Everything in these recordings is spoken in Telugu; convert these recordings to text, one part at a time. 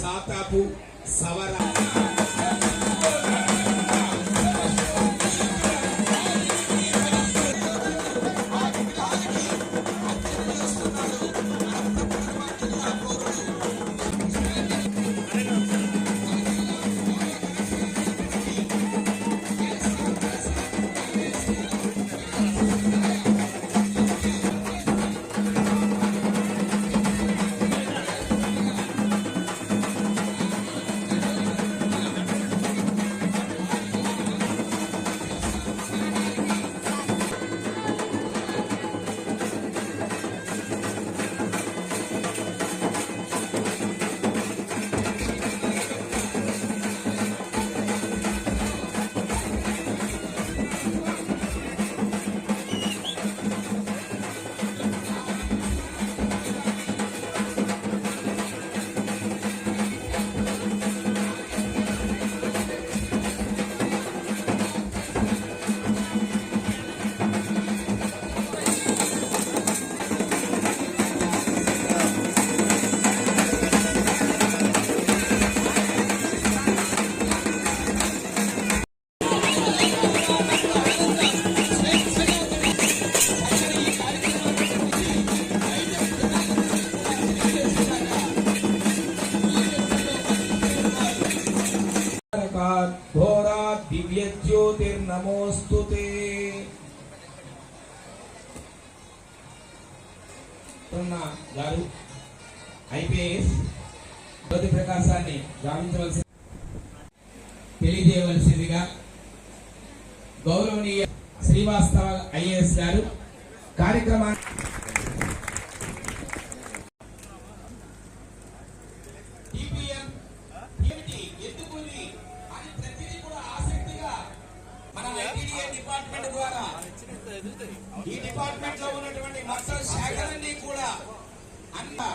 సాతాపు సవర घोरा दिव्य ज्योतिर्नमोस्तुते। గారు ఐపీఎస్ జ్యోతి ప్రకాశాన్ని గావించవలసి తెలియజేయవలసిందిగా గౌరవనీయ శ్రీవాస్తవ ఐఏఎస్ గారు కార్యక్రమాన్ని డిపార్ట్మెంట్ ద్వారా ఈ డిపార్ట్మెంట్ లో ఉన్నటువంటి మొత్తం శాఖలన్నీ కూడా అంతా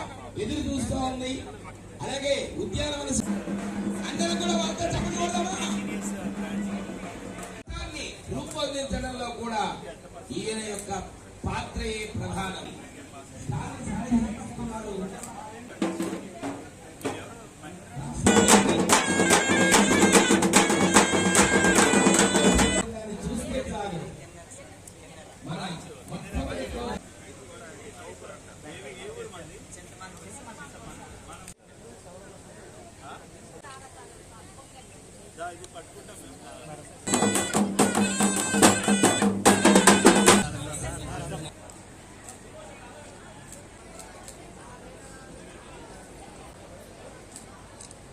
ఎదురు చూస్తూ ఉంది. అలాగే ఉద్యానవన అందరూ కూడా వాళ్ళతో రూపొందించడంలో కూడా ఈయన యొక్క పాత్రయే ప్రధానం.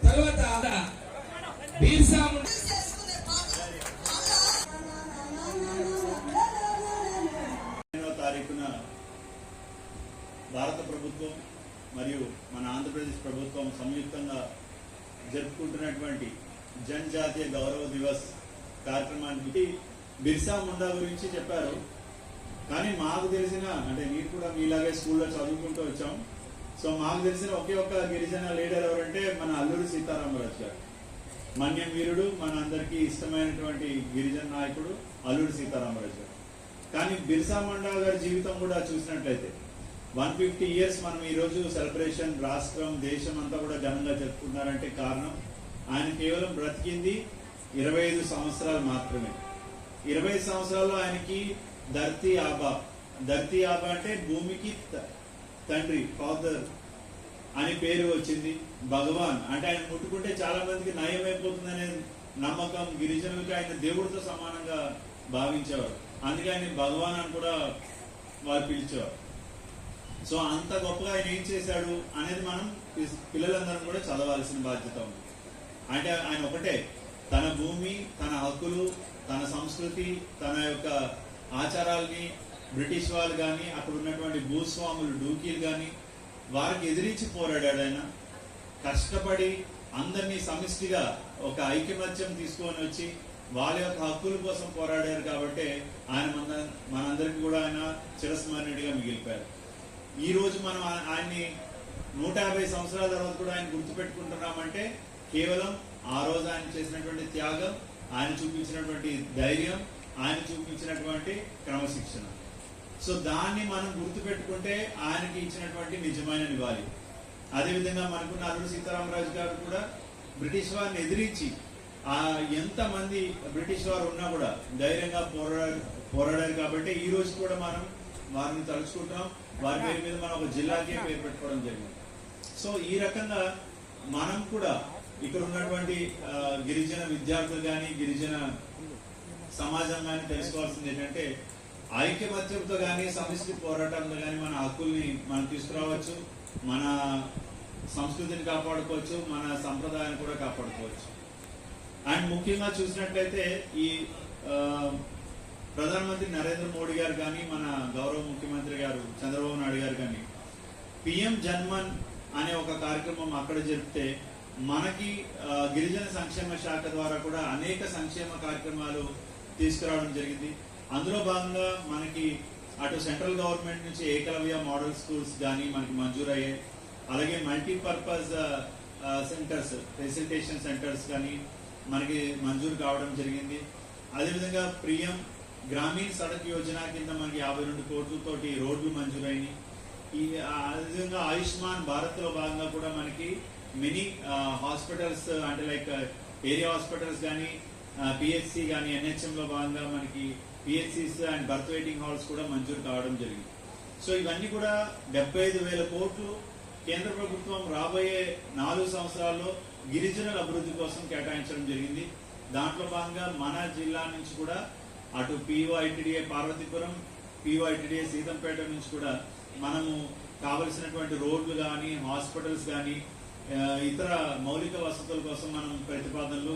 తర్వాత బిర్సా తారీఖున భారత ప్రభుత్వం మరియు మన ఆంధ్రప్రదేశ్ ప్రభుత్వం సంయుక్తంగా జరుపుకుంటున్నటువంటి జనజాతీయ గౌరవ దివస్ కార్యక్రమానికి బిర్సా ముండా గురించి చెప్పారు. కానీ మాకు తెలిసిన, అంటే మీరు కూడా మీలాగే స్కూల్లో చదువుకుంటూ వచ్చాం, సో మాకు తెలిసిన ఒకే ఒక్క గిరిజన లీడర్ ఎవరంటే మన అల్లూరి సీతారామరాజు గారు. మన్యం వీరుడు, మన అందరికీ ఇష్టమైనటువంటి గిరిజన నాయకుడు అల్లూరి సీతారామరాజు గారు. కానీ బిర్సా ముండా గారి జీవితం కూడా చూసినట్లయితే 150 years మనం ఈరోజు సెలబ్రేషన్ రాష్ట్రం దేశం అంతా కూడా ఘనంగా జరుపుకుంటున్నారంటే కారణం ఆయన కేవలం బ్రతికింది 25 సంవత్సరాలు మాత్రమే. 25 సంవత్సరాల్లో ఆయనకి ధర్తీ ఆబా అంటే భూమికి తండ్రి, ఫాదర్ అని పేరు వచ్చింది. భగవాన్ అంటే ఆయన ముట్టుకుంటే చాలా మందికి నయం అయిపోతుందనే నమ్మకం, గిరిజనులకి ఆయన దేవుడితో సమానంగా భావించేవారు. అందుకే ఆయన భగవాన్ అని కూడా వారు పిలిచేవారు. సో అంత గొప్పగా ఆయన ఏం చేశాడు అనేది మనం పిల్లలందరం కూడా చదవాల్సిన బాధ్యత ఉంది. అంటే ఆయన ఒకటే, తన భూమి, తన హక్కులు, తన సంస్కృతి, తన యొక్క ఆచారాలని బ్రిటిష్ వాళ్ళు కానీ అక్కడ ఉన్నటువంటి భూస్వాములు డూకీలు కానీ వారికి ఎదిరించి పోరాడాడు. ఆయన కష్టపడి అందరినీ సమిష్టిగా ఒక ఐకమత్యం తీసుకొని వచ్చి వాళ్ళ యొక్క హక్కుల కోసం పోరాడారు. కాబట్టి ఆయన మనందరికీ కూడా ఆయన చిరస్మరణీయుడిగా మిగిలిపోయారు. ఈ రోజు మనం ఆయన్ని 150 సంవత్సరాల తర్వాత కూడా ఆయన గుర్తుపెట్టుకుంటున్నామంటే కేవలం ఆ రోజు ఆయన చేసినటువంటి త్యాగం, ఆయన చూపించినటువంటి ధైర్యం, ఆయన చూపించినటువంటి క్రమశిక్షణ. సో దాన్ని మనం గుర్తుపెట్టుకుంటే ఆయనకి ఇచ్చినటువంటి నిజమైన నివాళి. అదేవిధంగా మనకున్న అల్లూరి సీతారామరాజు గారు కూడా బ్రిటిష్ వారిని ఎదిరించి ఎంతమంది బ్రిటిష్ వారు ఉన్నా కూడా ధైర్యంగా పోరాడారు కాబట్టి ఈ రోజు కూడా మనం వారిని తలుచుకుంటున్నాం. వారి పేరు మీద మనం ఒక జిల్లాకే పేరు పెట్టుకోవడం జరిగింది. సో ఈ రకంగా మనం కూడా ఇక్కడ ఉన్నటువంటి గిరిజన విద్యార్థులు కానీ గిరిజన సమాజం కానీ తెలుసుకోవాల్సింది ఏంటంటే ఐక్యమత్యంతో కానీ సమిష్టి పోరాటంతో కానీ మన హక్కుల్ని మనం తీసుకురావచ్చు, మన సంస్కృతిని కాపాడుకోవచ్చు, మన సంప్రదాయాన్ని కూడా కాపాడుకోవచ్చు. అండ్ ముఖ్యంగా చూసినట్లయితే ఈ ప్రధానమంత్రి నరేంద్ర మోడీ గారు కానీ మన గౌరవ ముఖ్యమంత్రి గారు చంద్రబాబు నాయుడు గారు కానీ పిఎం జన్మన్ అనే ఒక కార్యక్రమం అక్కడ జరిపితే మనకి గిరిజన సంక్షేమ శాఖ ద్వారా కూడా అనేక సంక్షేమ కార్యక్రమాలు తీసుకురావడం జరిగింది. అందులో భాగంగా మనకి అటు సెంట్రల్ గవర్నమెంట్ నుంచి ఏకలవ్య మోడల్ స్కూల్స్ కానీ మనకి మంజూరయ్యాయి. అలాగే మల్టీపర్పస్ సెంటర్స్, ఫెసిలిటేషన్ సెంటర్స్ కానీ మనకి మంజూరు కావడం జరిగింది. అదేవిధంగా పిఎం గ్రామీణ సడక్ యోజన కింద మనకి 52 కోట్లతోటి రోడ్లు మంజూరైనాయి. ఈ అదేవిధంగా ఆయుష్మాన్ భారత్ లో భాగంగా కూడా మనకి మినీ హాస్పిటల్స్ అంటే లైక్ ఏరియా హాస్పిటల్స్ కానీ పిహెచ్సి కానీ ఎన్హెచ్ఎం లో భాగంగా మనకి PHCs and birth waiting halls కూడా మంజూరు కావడం జరిగింది. సో ఇవన్నీ కూడా 75,000 కోట్లు కేంద్ర ప్రభుత్వం రాబోయే 4 సంవత్సరాల్లో గిరిజనుల అభివృద్ధి కోసం కేటాయించడం జరిగింది. దాంట్లో భాగంగా మన జిల్లా నుంచి కూడా అటు పిఓఐటిడిఏ పార్వతీపురం, పిఓఐటిడిఏ సీతంపేట నుంచి కూడా మనము కావలసినటువంటి రోడ్లు కానీ హాస్పిటల్స్ కానీ ఇతర మౌలిక వసతుల కోసం మనం ప్రతిపాదనలు